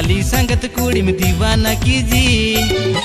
वाली संगत कुड़ी में दीवाना कीजिए।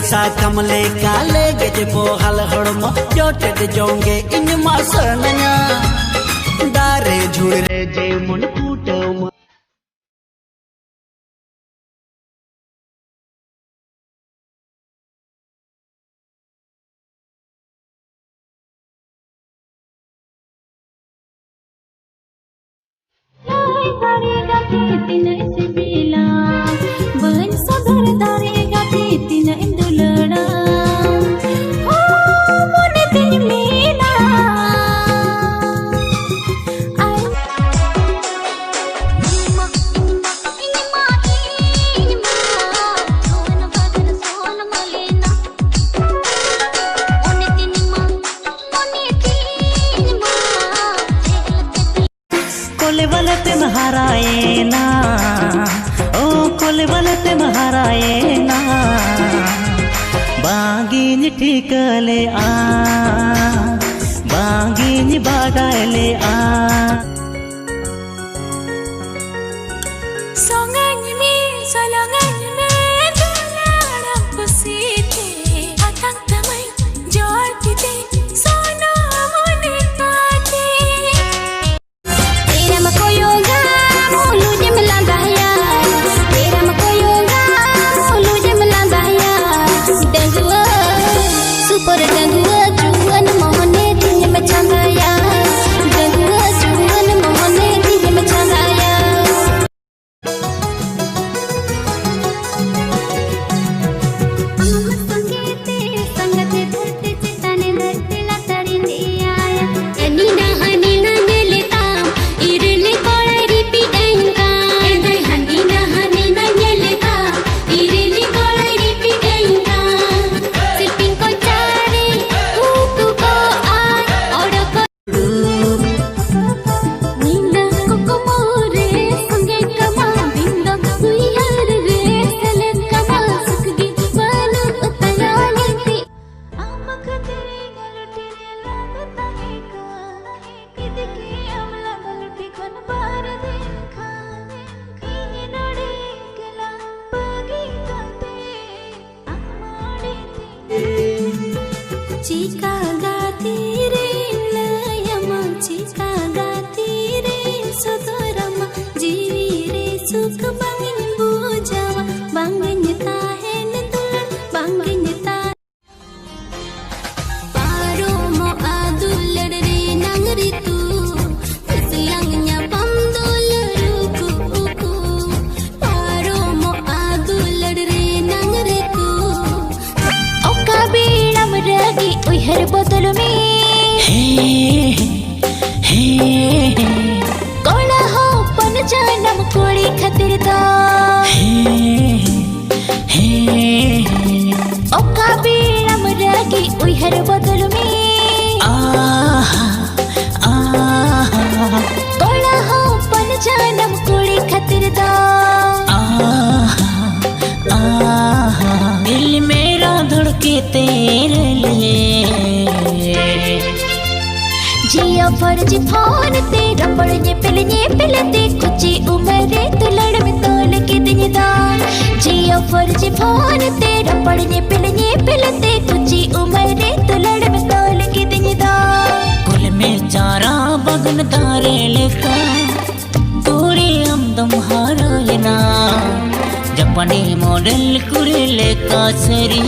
सा कमले काले गज बोहल हड़मो जोटे जोंगे इन मासनया दारे झुड़रे जे मुन कूटो महाराए ना ओ कोले वाले महाराए ना बांगिन ठीकले आ बांगिन बागाले आ सोंगानी में सोलंगानी में दुलारा पुसीते अतंग तमय जोड़ती ते सोना मुने पाते तेरा मको योगा मोलू जमला दहया तेरा मको योगा मोलू जमला दहया डंगुआ सुपर डंगुआ जुवन मोहने दिन में चंगाया डंगुआ जुवन मोहने दिन में चंगाया चिका गाती रे लयमा चिका गाती रे सुधरमा जीवी रे सुख बांगिन बुझावा बांगिन ताहेन तुलन बांगिन ता पारो मो आदुलर रे नंगरी तू इसलंगnya पमदुल रुku पारो मो आदुलर रे नंगरी तू ओका बीड़म रगी उहर बदल में कोला हो पन जानम कोड़ी खतिर दा ओका बीड़म रगी उहर बदल में कोला हो पन जानम कोड़ी खतिर दा दिल मेरा धड़के तेरे लिए जिया फर्जी फोन तेरा पढ़ने पिलते कुची उम्रे तो लड़ में तोल के दिन दान जिया फर्जी फोन तेरा पढ़ने पिलते कुची उम्रे तो लड़ में तोल के दिन दान कुल में चारा बगन तारे लेका तोरे आमदम हारायना जापानी मॉडल कुरे लेका सरी